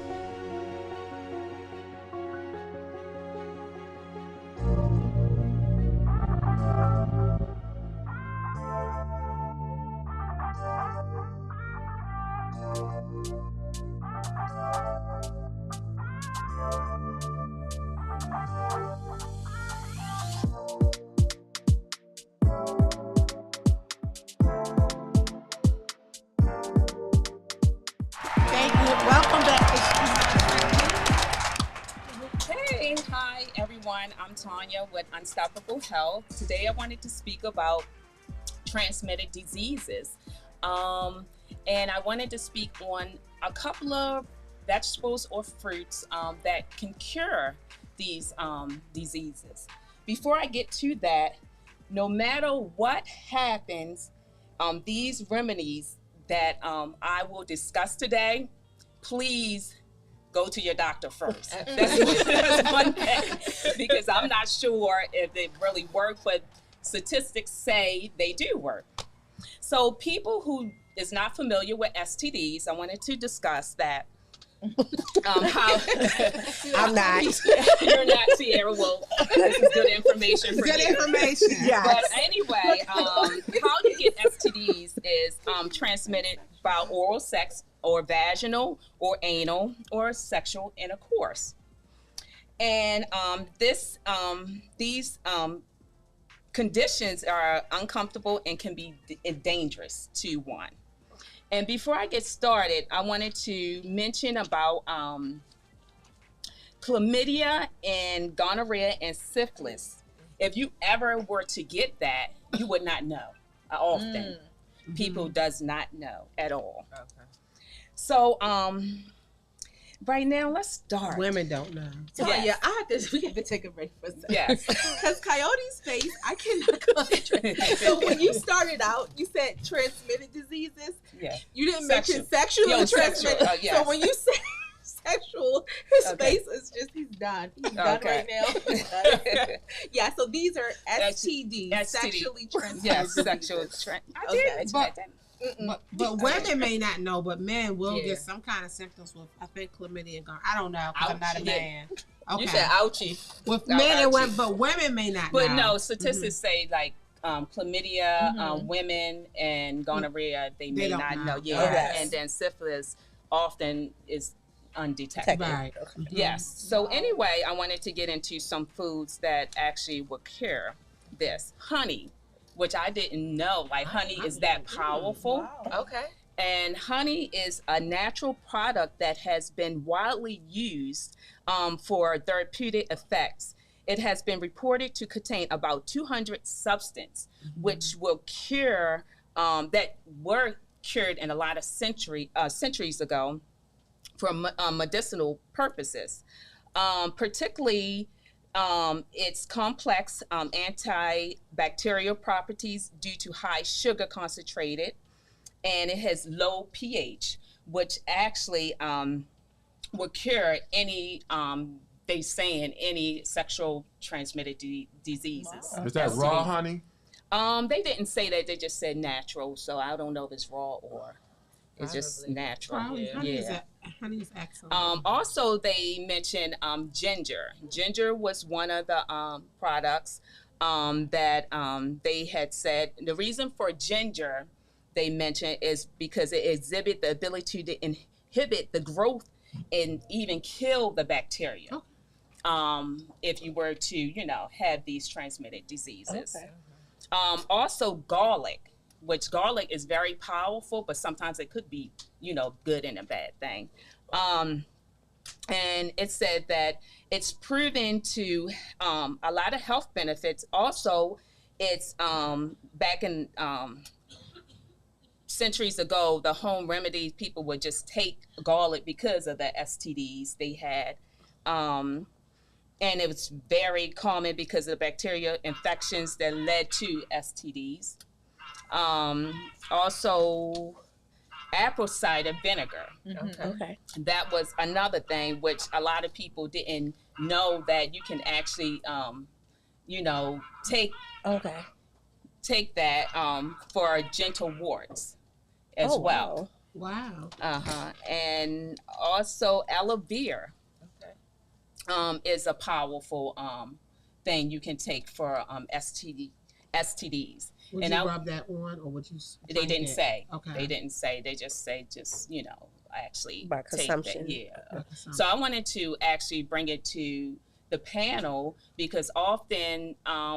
C: I'm Tanya with Unstoppable Health. Today I wanted to speak about transmitted diseases. And I wanted to speak on a couple of vegetables or fruits that can cure these diseases. Before I get to that, no matter what happens, these remedies that I will discuss today, please go to your doctor first. That's one thing, because I'm not sure if they really work, but statistics say they do work. So people who is not familiar with STDs, I wanted to discuss that How
D: I'm not.
C: You're not, Sierra. Well, this is good information for
A: Good
C: you.
A: information.
D: Yes.
C: But anyway, how you get STDs is transmitted by oral sex or vaginal or anal or sexual intercourse. And these conditions are uncomfortable and can be dangerous to one. And before I get started, I wanted to mention about chlamydia and gonorrhea and syphilis. If you ever were to get that, you would not know. Often, people does not know at all. Okay. So, right now, let's start.
A: Women don't know.
E: So yeah, I have to. We have to take a break for a second.
C: Yes.
E: Because Coyote's face, I cannot concentrate. So when you started out, you said transmitted diseases.
C: Yeah.
E: You didn't mention sexually transmitted.
C: Yes.
E: So when you say sexual, his face is just, he's done. He's done right now. Yeah, so these are STDs, sexually transmitted.
C: Yes, sexual transmitted.
A: But women may not know, but men will get some kind of symptoms with, I think, chlamydia and gonorrhea. I don't know because I'm not a man. Okay.
B: You said ouchie.
A: With men and women, but women may not know.
C: But no, statistics say like chlamydia, women, and gonorrhea, they may not know. Yeah, and then syphilis often is undetected.
A: Right.
C: Yes. So anyway, I wanted to get into some foods that actually will cure this. Honey, which I didn't know. Like honey is that powerful.
B: Wow. Okay.
C: And honey is a natural product that has been widely used for therapeutic effects. It has been reported to contain about 200 substances, which will cure, that were cured in a lot of centuries ago for medicinal purposes. Particularly, its complex antibacterial properties due to high sugar concentrated, and it has low pH, which actually will cure any, they saying any sexual transmitted diseases.
F: Wow. Is that raw honey?
C: They didn't say that. They just said natural. So I don't know if it's raw or it's just natural.
A: Honey is excellent.
C: Also, they mentioned ginger. Ginger was one of the products that they had said the reason for ginger they mentioned is because it exhibits the ability to inhibit the growth and even kill the bacteria. If you were to, have these transmitted diseases. Okay. Also, garlic, which garlic is very powerful, but sometimes it could be, good and a bad thing. And it said that it's proven to a lot of health benefits. Also, it's back in centuries ago, the home remedies, people would just take garlic because of the STDs they had. And it was very common because of the bacterial infections that led to STDs. Also, apple cider vinegar.
D: Okay.
C: That was another thing which a lot of people didn't know that you can actually, take that for gentle warts as well.
A: Wow.
C: And also aloe vera. Is a powerful thing you can take for STDs.
A: Would you rub that on, or would you?
C: They didn't say.
A: Okay.
C: They didn't say. They just say, actually
D: by consumption.
C: Take that. Yeah. So I wanted to actually bring it to the panel because often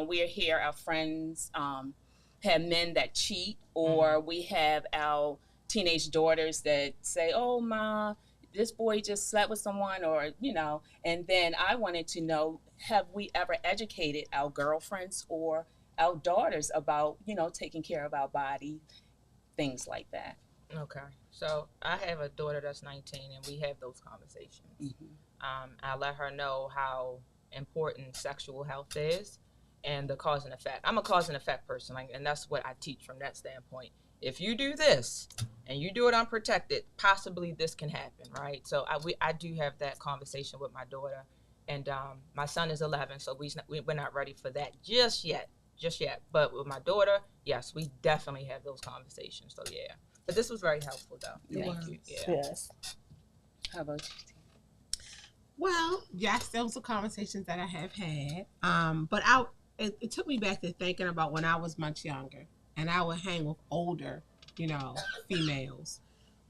C: we hear our friends have men that cheat, or we have our teenage daughters that say, "Oh, Ma, this boy just slept with someone," or, and then I wanted to know, have we ever educated our girlfriends or our daughters about, taking care of our body, things like that.
B: Okay. So I have a daughter that's 19 and we have those conversations. I let her know how important sexual health is and the cause and effect. I'm a cause and effect person, and that's what I teach from that standpoint. If you do this and you do it unprotected, possibly this can happen, right? So I do have that conversation with my daughter, and my son is 11, so we're not ready for that just yet. But with my daughter, yes, we definitely have those conversations. So yeah, but this was very helpful though. Thank you. Yeah.
D: Yes.
C: How about you?
A: Well, yes, those are conversations that I have had. But it took me back to thinking about when I was much younger, and I would hang with older, females,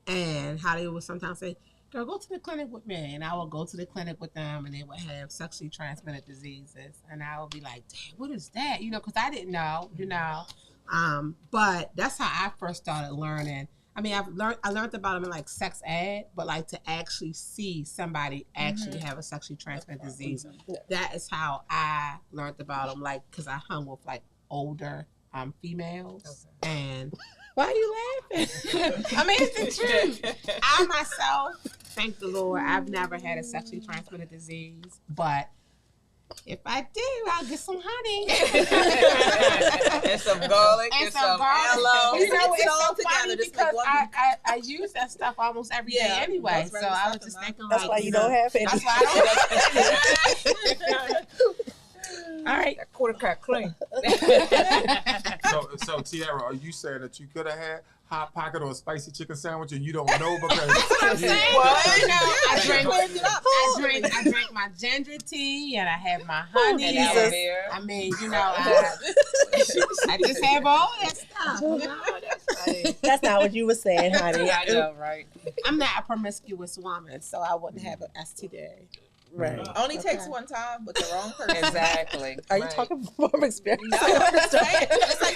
A: and how they would sometimes say, "Girl, go to the clinic with me," and I would go to the clinic with them, and they would have sexually transmitted diseases, and I would be like, "Damn, what is that?" Because I didn't know, But that's how I first started learning. I mean, I learned about them in like sex ed, but like to actually see somebody actually have a sexually transmitted disease, that is how I learned about them. Like, because I hung with like older females, and why are you laughing? I mean, it's the truth. I myself, thank the Lord, I've never had a sexually transmitted disease, but if I do, I'll get some honey.
B: And some garlic. And some aloe.
A: It's all so funny because I use that stuff almost every day anyway. So I was just thinking
D: that's why you don't have it.
A: That's why I don't have it. All right.
B: That quarter cut clean.
F: So Tiara, are you saying that you could have had Hot Pocket or a spicy chicken sandwich and you don't know because
A: I drink my ginger tea and I have my honey. I mean, I just have all that stuff.
D: That's not what you were saying, honey.
C: I know, right?
A: I'm not a promiscuous woman, so I wouldn't have an STD.
D: Right.
E: Only takes one time with the wrong person.
C: Exactly.
D: Are you talking from experience?
E: No, it's like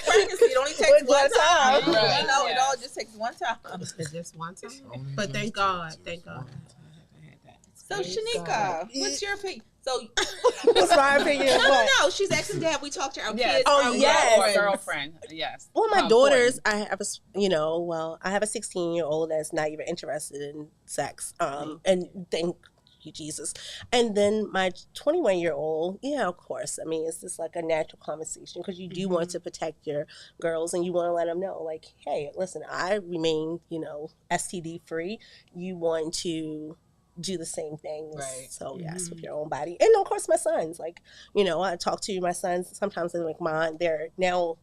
E: pregnancy. It only takes one time.
C: Right.
E: It all just takes one time.
A: It's just one time. But thank God. So
E: Shanika, what's your opinion? So,
D: what's my opinion?
E: No. She's asking Dad. We talked to our kids.
D: Oh, yes.
C: Girlfriend. Yes.
D: Well, my daughters, I have I have a 16-year-old that's not even interested in sex. And thank you, Jesus. And then my 21-year-old, of course. I mean, it's just like a natural conversation because you do want to protect your girls and you want to let them know, like, hey, listen, I remain, STD free. You want to do the same things.
B: Right.
D: So yes, with your own body. And of course my sons, like, I talk to my sons, sometimes they're like, Mom, they're now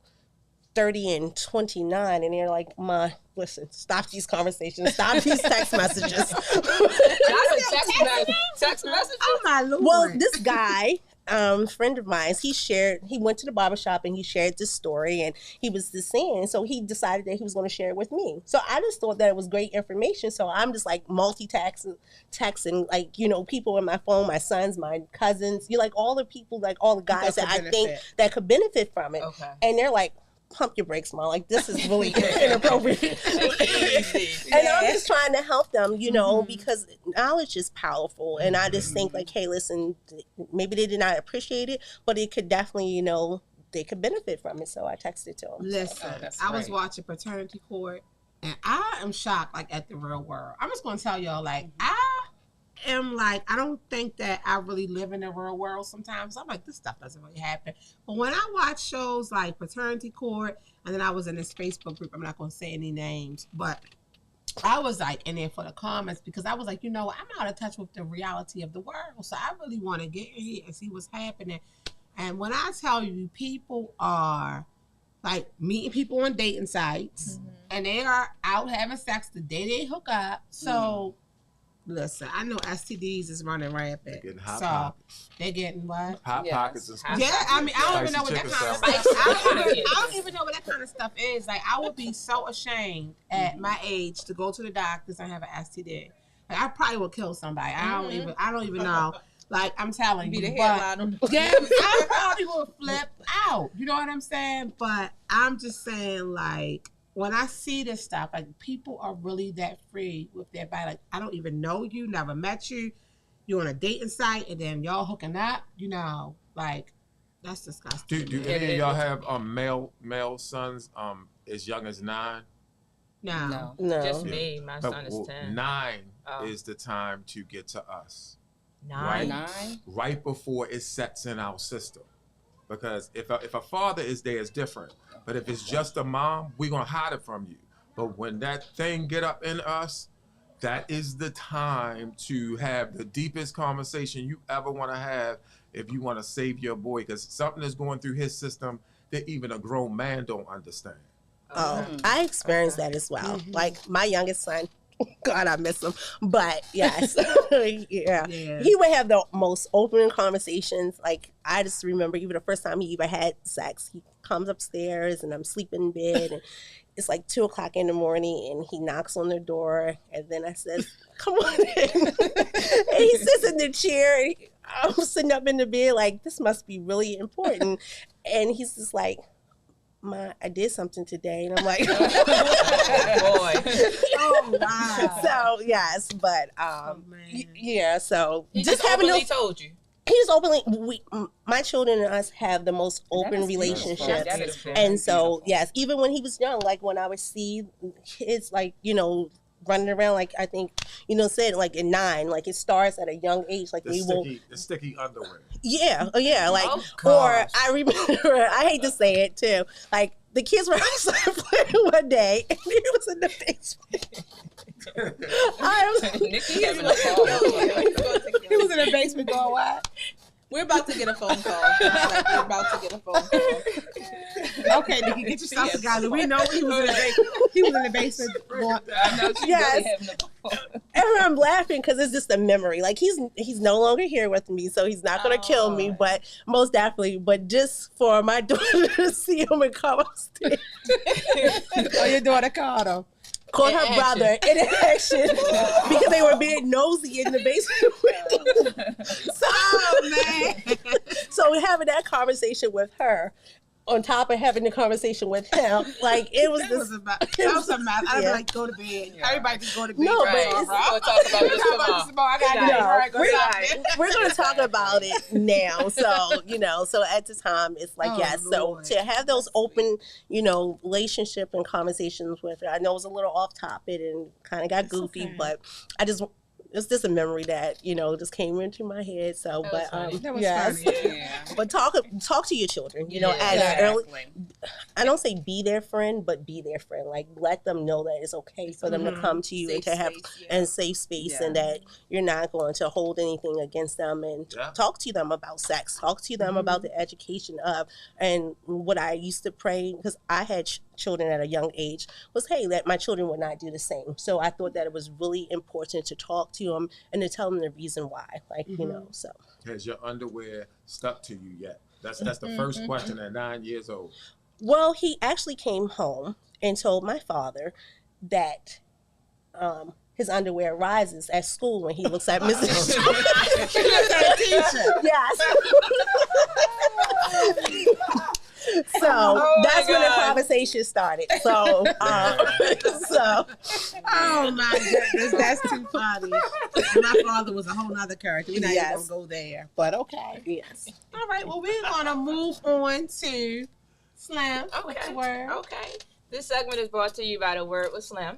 D: 30 and 29 and they're like, Ma, listen, stop these conversations, stop these text messages.
B: Text messages?
A: Oh my Lord.
D: Well, this guy, friend of mine, he went to the barbershop and he shared this story and he was just saying, so he decided that he was going to share it with me. So I just thought that it was great information. So I'm just like texting, like, people in my phone, my sons, my cousins, like all the people, like all the guys that I think that could benefit from it.
B: Okay.
D: And they're like, pump your brakes, Mom. Like, this is really inappropriate. And I'm just trying to help them, because knowledge is powerful. And I just think, like, hey, listen, maybe they did not appreciate it, but it could definitely, they could benefit from it. So I texted to them.
A: Listen, I was watching Paternity Court, and I am shocked, like, at the real world. I'm just going to tell y'all, like, I don't think that I really live in the real world sometimes. I'm like, this stuff doesn't really happen. But when I watch shows like Paternity Court, and then I was in this Facebook group, I'm not going to say any names, but I was like in there for the comments because I was like, I'm out of touch with the reality of the world. So I really want to get in here and see what's happening. And when I tell you, people are like meeting people on dating sites, and they are out having sex the day they hook up. So listen, I know STDs is running rampant.
F: They're getting hot pockets.
A: They're getting what?
F: Hot pockets and stuff.
A: Yeah, I mean, I don't even know what that kind of stuff. I don't even know what that kind of stuff is. Like, I would be so ashamed at my age to go to the doctors and have an STD. Like, I probably would kill somebody. I don't even know. Like, I'm telling you. Yeah, I probably would flip out. You know what I'm saying? But I'm just saying, like, when I see this stuff, like, people are really that free with their body. Like, I don't even know you, never met you. You're on a dating site, and then y'all hooking up. Like, that's disgusting.
F: Do any of y'all have male sons as young as 9?
A: No.
B: Just me. My son is 10.
F: 9 is the time to get to us.
B: 9?
F: Right before it sets in our system. Because if a father is there, it's different. But if it's just a mom, we're going to hide it from you. But when that thing get up in us, that is the time to have the deepest conversation you ever want to have if you want to save your boy. Because something is going through his system that even a grown man don't understand.
D: I experienced that as well. Like, my youngest son, God, I miss him. But yes, yeah. He would have the most open conversations. Like, I just remember even the first time he even had sex, he comes upstairs and I'm sleeping in bed and it's like 2:00 in the morning and he knocks on the door and then I says, come on in. And he sits in the chair and I'm sitting up in the bed like, this must be really important. And he's just like, Ma, I did something today. And I'm like,
B: boy.
A: Oh, wow.
D: So, yes, but, yeah, so.
B: He just having openly told you.
D: He's openly, my children and us have the most open relationships. And so, yes, even when he was young, like when I would see kids, like, you know, running around, like I think, you know, said like at 9, like it starts at a young age. Like
F: the sticky underwear.
D: Yeah, like, or I remember, I hate to say it too, like the kids were outside playing one day and he was in the basement.
B: Nikki having a phone.
A: He was in the basement going what?
E: We're about to get a phone call. We're about to get a phone call.
A: Okay, Nikki, get your stuff together. We know he was in the basement. He was in the basement.
B: I know she's really having a phone.
D: And I'm laughing because it's just a memory. Like he's no longer here with me, so he's not going to kill me. But most definitely, but just for my daughter to see him and come upstairs.
A: Oh, your daughter called him.
D: Called her brother in action because they were being nosy in the basement. So we're having that conversation with her on top of having the conversation with him. Like it was
A: that was a mess. I'd be like, go to bed. Yeah. Everybody just go to bed.
D: No,
B: right.
D: But
B: we're going to talk about this tomorrow.
A: I got
D: we're going to talk about it now. So, you know, so at the time it's like, yes. Lord. So to have those open, you know, relationship and conversations with her, I know it was a little off topic and kind of got goofy, but it's just a memory that, you know, just came into my head. So,
B: that was
D: yes.
B: Yeah.
D: But talk to your children, you know, as early. I don't say be their friend, but be their friend. Like let them know that it's okay for them to come to you and to have and safe space, and that you're not going to hold anything against them, and talk to them about sex, talk to them about the education of, and what I used to pray, because I had children at a young age, was that my children would not do the same. So I thought that it was really important to talk to them and to tell them the reason why, like, you know, so.
F: Has your underwear stuck to you yet? That's the first question at 9 years old.
D: Well, he actually came home and told my father that his underwear rises at school when he looks at Mrs.
A: She looks at a teacher.
D: Yes. So that's when the conversation started. So,
A: oh my goodness, that's too funny. My father was a whole nother character. We're not even gonna go there, but okay.
D: Yes.
A: All right. Well, we're gonna move on to Slim. What's the word?
B: Okay. This segment is brought to you by The Word with Slim.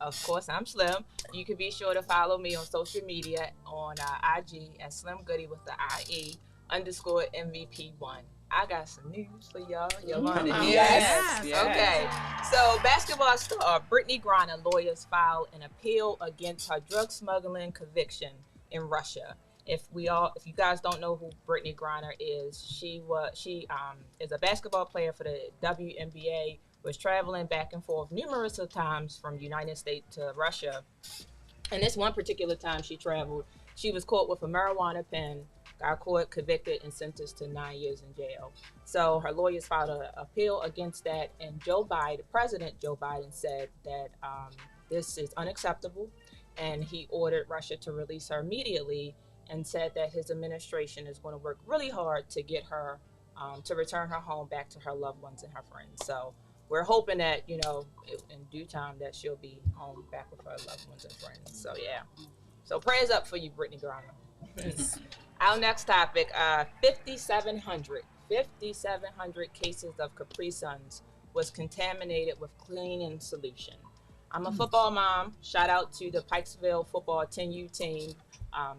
B: Of course, I'm Slim. You can be sure to follow me on social media on IG at Slim Goody with the IE_MVP1. I got some news for y'all. Y'all want to hear?
A: Yes.
B: Okay. So, basketball star Brittany Griner lawyers filed an appeal against her drug smuggling conviction in Russia. If you guys don't know who Brittany Griner is, she is a basketball player for the WNBA. Was traveling back and forth numerous of times from the United States to Russia. And this one particular time she traveled, she was caught with a marijuana pen, got caught, convicted, and sentenced to 9 years in jail. So her lawyers filed an appeal against that, and President Joe Biden said that this is unacceptable, and he ordered Russia to release her immediately, and said that his administration is going to work really hard to get her, to return her home back to her loved ones and her friends. So we're hoping that, you know, in due time that she'll be home back with her loved ones and friends. So, yeah. So prayers up for you, Brittany Griner. Our next topic, 5,700 cases of Capri Suns was contaminated with cleaning solution. I'm a football mom. Shout out to the Pikesville football 10U team.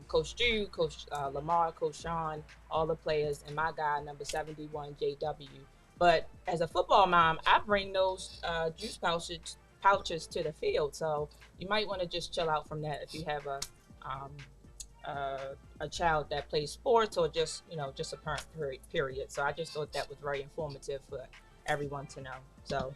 B: Coach Drew, Coach Lamar, Coach Sean, all the players, and my guy, number 71, JW. But as a football mom, I bring those juice pouches to the field. So you might want to just chill out from that if you have a child that plays sports or just a parent period. So I just thought that was very informative for everyone to know. So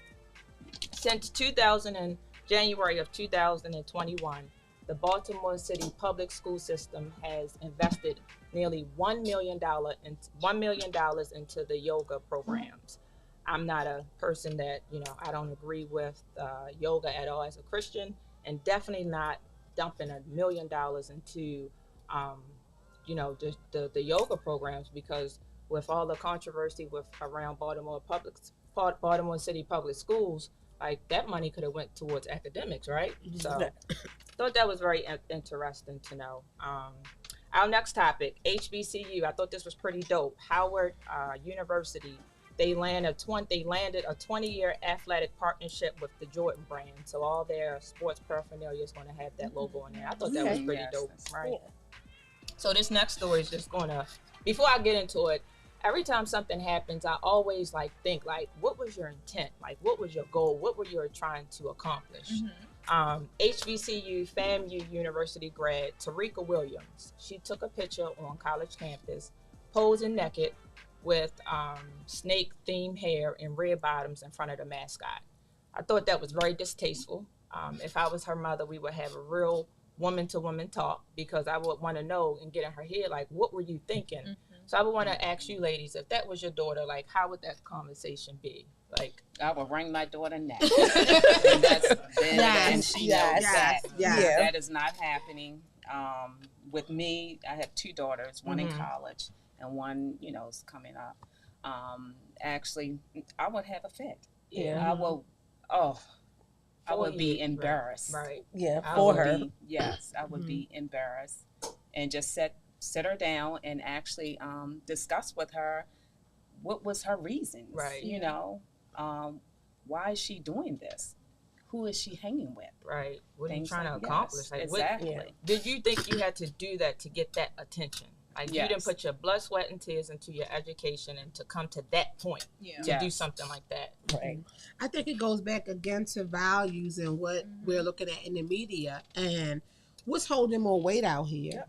B: since 2000 January of 2021, the Baltimore City public school system has invested nearly $1 million into the yoga programs. I'm not a person that, I don't agree with yoga at all as a Christian, and definitely not dumping $1 million into, the yoga programs, because with all the controversy around Baltimore City public schools, like that money could have went towards academics, right? So thought that was very interesting to know. Our next topic, HBCU. I thought this was pretty dope. Howard University. They landed a 20-year athletic partnership with the Jordan brand. So all their sports paraphernalia is going to have that logo on there. I thought that was pretty dope, right? Yeah. So this next story is just going to, before I get into it, every time something happens, I always think, what was your intent? Like, what was your goal? What were you trying to accomplish? HBCU FAMU University grad Tarika Williams, she took a picture on college campus, posing naked with snake themed hair and red bottoms in front of the mascot. I thought that was very distasteful. If I was her mother, we would have a real woman-to-woman talk, because I would want to know and get in her head, like, what were you thinking? So I would want to ask you ladies, if that was your daughter, like, how would that conversation be? Like,
C: I would wring my daughter neck. And she knows that. That is not happening. With me, I have two daughters, one in college and one, is coming up. Actually, I would have a fit. I will. I would be embarrassed.
B: Right.
D: Yeah, for her.
C: I would be embarrassed, and just sit her down and actually discuss with her what was her reasons.
B: Right.
C: Why is she doing this? Who is she hanging with?
B: Right. What are you trying to accomplish? Like,
C: exactly.
B: Did you think you had to do that to get that attention? Like, you didn't put your blood, sweat, and tears into your education and to come to that point to do something like that.
D: Right.
A: I think it goes back again to values and what we're looking at in the media and what's holding more weight out here.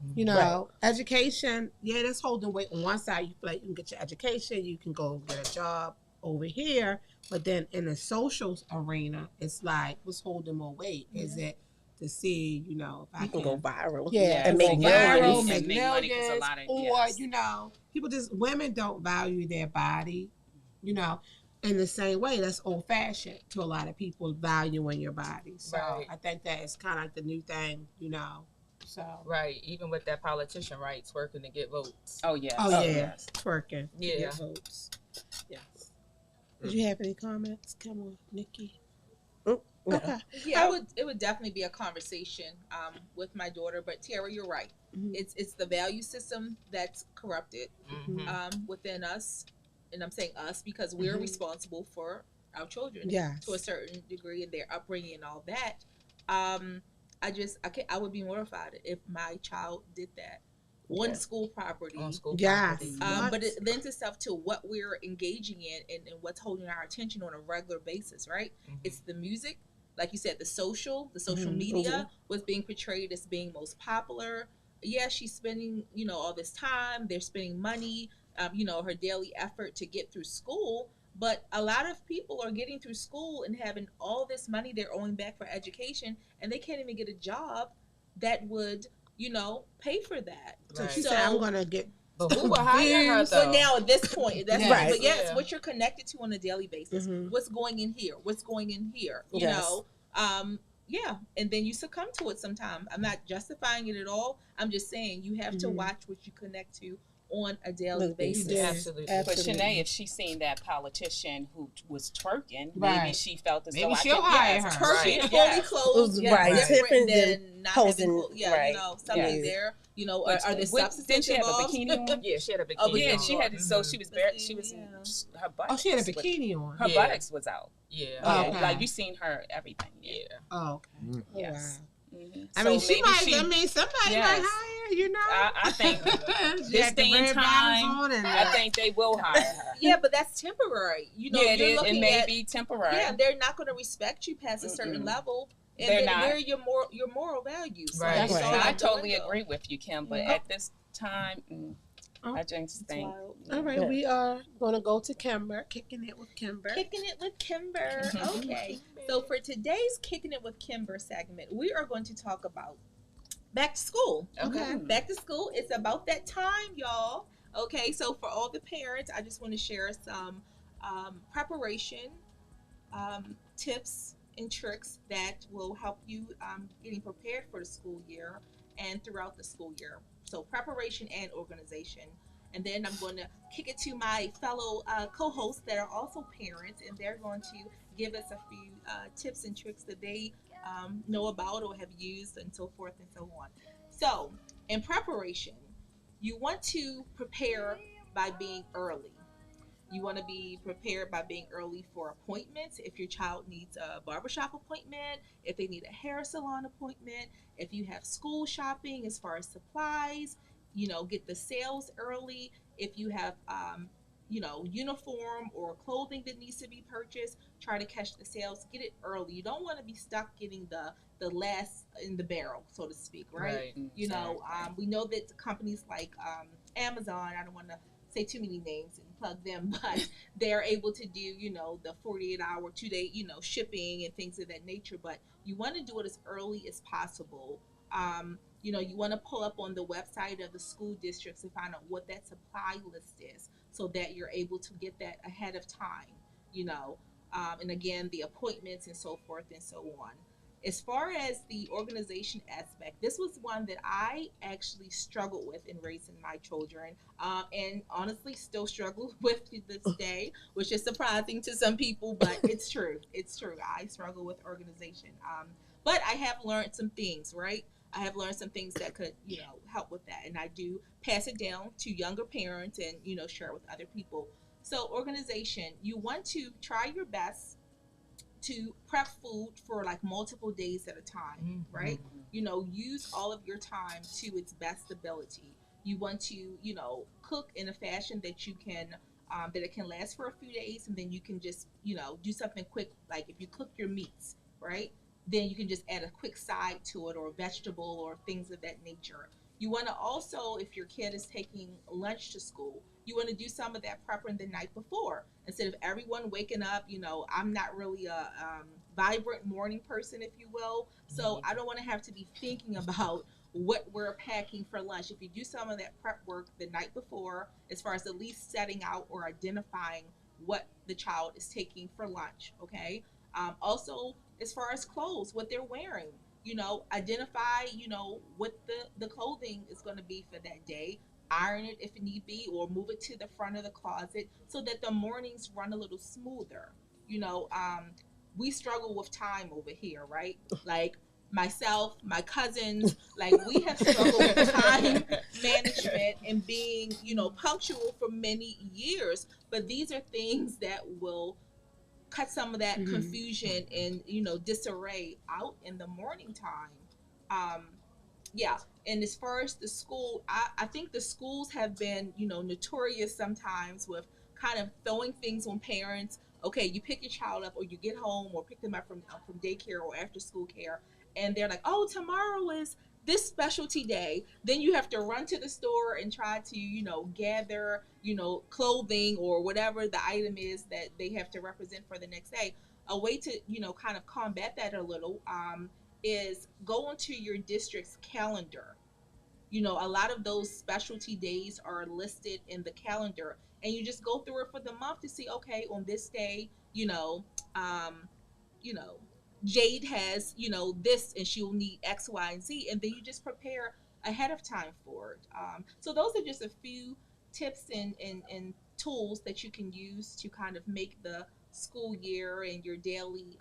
A: Education, that's holding weight on one side. You feel like you can get your education, you can go get a job over here, but then in the social arena, it's like, what's holding more weight? Is it to see, if I can
D: go viral,
A: and make
C: viral,
A: make
C: millions,
A: or people women don't value their body, in the same way. That's old fashioned to a lot of people, valuing your body. So I think that is kind of like the new thing, So
B: even with that politician, twerking to get votes.
A: Yes. Twerking to get votes. Yes. Did you have any comments? Come on, Nikki.
E: Okay. Yeah, it would definitely be a conversation with my daughter. But Tara, you're right. It's the value system that's corrupted within us, and I'm saying us because we're responsible for our children to a certain degree in their upbringing and all that. I would be mortified if my child did that on school property. But it lends itself to what we're engaging in and what's holding our attention on a regular basis, right? It's the music, like you said, the social media, what's being portrayed as being most popular. Yeah, she's spending, all this time. They're spending money, her daily effort to get through school. But a lot of people are getting through school and having all this money they're owing back for education, and they can't even get a job that would pay for that.
A: So she said, I'm going to get...
B: But who will hire her, though?
E: But now at this point, that's right. But it's what you're connected to on a daily basis. What's going in here? What's going in here? You know? And then you succumb to it sometimes. I'm not justifying it at all. I'm just saying you have to watch what you connect to on a daily basis.
B: Absolutely.
C: But Shanae, if she's seen that politician who was twerking, maybe she felt as though
A: she'll hire her.
E: Twerking, fully clothed, different than not
D: posing,
E: having, something there. Are there substances
C: Didn't she have a bikini on?
B: Yeah, she had a bikini on.
C: She had. So she was bare. She was. Her butt.
A: Oh, she had a bikini on.
C: Her buttocks was out.
B: Yeah.
C: Like you seen her everything. Yeah.
A: Oh, okay.
C: Yes.
A: I mean, somebody might hire her,
C: I think this day and time, I think they will hire her.
E: Yeah, but that's temporary.
C: It may be temporary.
E: Yeah, they're not going to respect you past a certain level. And they're not. Where are your moral values?
B: Right.
C: I totally agree with you, Kim. But at this time, I just think.
A: All right, we are going to go to Kimber, kicking it with Kimber.
E: Okay. So for today's Kicking It with Kimber segment, we are going to talk about back to school.
B: Okay.
E: Back to school. It's about that time, y'all. Okay, so for all the parents, I just want to share some preparation tips and tricks that will help you getting prepared for the school year and throughout the school year. So preparation and organization. And then I'm going to kick it to my fellow co-hosts that are also parents, and they're going to give us a few tips and tricks that they know about or have used and so forth and so on. So in preparation, you want to prepare by being early. You want to be prepared by being early for appointments. If your child needs a barbershop appointment, if they need a hair salon appointment, if you have school shopping as far as supplies, get the sales early. If you have, uniform or clothing that needs to be purchased, try to catch the sales. Get it early. You don't want to be stuck getting the last in the barrel, so to speak, right? We know that companies like Amazon, I don't want to say too many names and plug them, but they're able to do, the 48-hour, 2-day, shipping and things of that nature. But you want to do it as early as possible. You want to pull up on the website of the school districts and find out what that supply list is so that you're able to get that ahead of time, and again, the appointments and so forth and so on. As far as the organization aspect, this was one that I actually struggled with in raising my children, and honestly still struggle with to this day, which is surprising to some people, but it's true. It's true. I struggle with organization. But I have learned some things, right? I have learned some things that could, help with that. And I do pass it down to younger parents and, share it with other people. So organization, you want to try your best to prep food for like multiple days at a time, right? Use all of your time to its best ability. You want to, cook in a fashion that you can, that it can last for a few days, and then you can just, do something quick. Like if you cook your meats, right? Then you can just add a quick side to it or a vegetable or things of that nature. You want to also, if your kid is taking lunch to school, you want to do some of that prepping the night before. Instead of everyone waking up, I'm not really a vibrant morning person, if you will. So I don't want to have to be thinking about what we're packing for lunch. If you do some of that prep work the night before, as far as at least setting out or identifying what the child is taking for lunch, okay? Also, as far as clothes, what they're wearing, identify, what the clothing is going to be for that day. Iron it if need be, or move it to the front of the closet so that the mornings run a little smoother. We struggle with time over here, right? Like myself, my cousins, like we have struggled with time management and being, punctual for many years. But these are things that will cut some of that confusion and disarray out in the morning time. And as far as the school, I think the schools have been notorious sometimes with kind of throwing things on parents. Okay, you pick your child up or you get home or pick them up from daycare or after school care, and they're like, oh, tomorrow is this specialty day. Then you have to run to the store and try to gather clothing or whatever the item is that they have to represent for the next day. A way to kind of combat that a little is go onto your district's calendar. A lot of those specialty days are listed in the calendar, and you just go through it for the month to see, okay, on this day, Jade has, this, and she'll need X, Y, and Z, and then you just prepare ahead of time for it. So those are just a few tips and tools that you can use to kind of make the school year and your daily,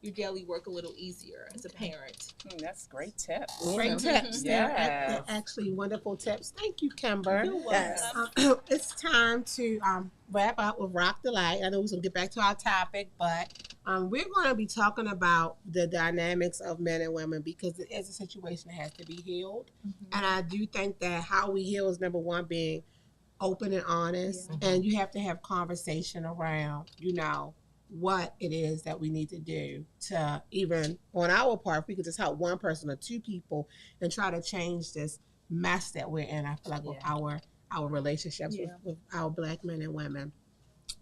E: your daily work a little easier as a parent.
C: That's great tips.
A: Great tips.
C: Yeah.
A: Actually, wonderful tips. Thank you, Kimber.
E: You're welcome.
A: Yes. It's time to wrap up with Rock the Light. I know we're going to get back to our topic, but we're going to be talking about the dynamics of men and women because it is a situation that has to be healed. And I do think that how we heal is, number one, being open and honest. And you have to have conversation around, what it is that we need to do to, even on our part, if we could just help one person or two people and try to change this mess that we're in. I feel like with our relationships with our Black men and women.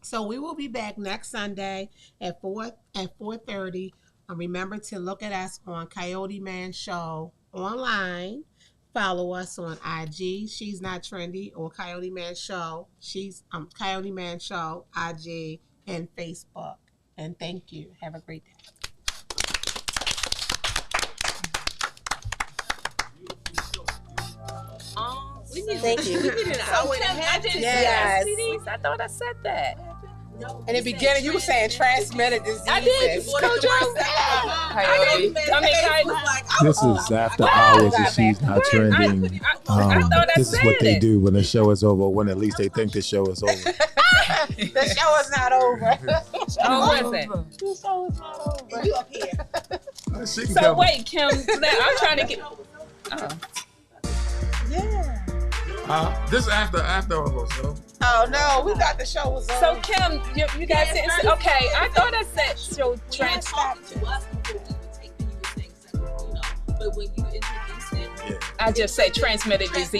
A: So we will be back next Sunday at 4:30. Remember to look at us on Coyoteman Show online. Follow us on IG. She's Not Trendy or Coyoteman Show. She's Coyoteman Show, IG, and Facebook. And thank you. Have a great day.
D: Thank you.
E: We need an hour and a half.
C: Yes. I thought I said that.
A: In the beginning, you were saying transmitted diseases.
C: I did.
H: This is after hours and she's not trending. This is what they do when the show is over, when at least they think the show is over.
A: The show is not over.
C: Listen.
A: The show is not over. You up here.
C: So wait, Kim, I'm trying to get.
A: Yeah.
F: This is after also.
A: Oh no, we thought the show was over.
C: So Kim, you guys said okay. I thought I said show trans.
E: But when you introduced it,
C: I just said transmitted disease.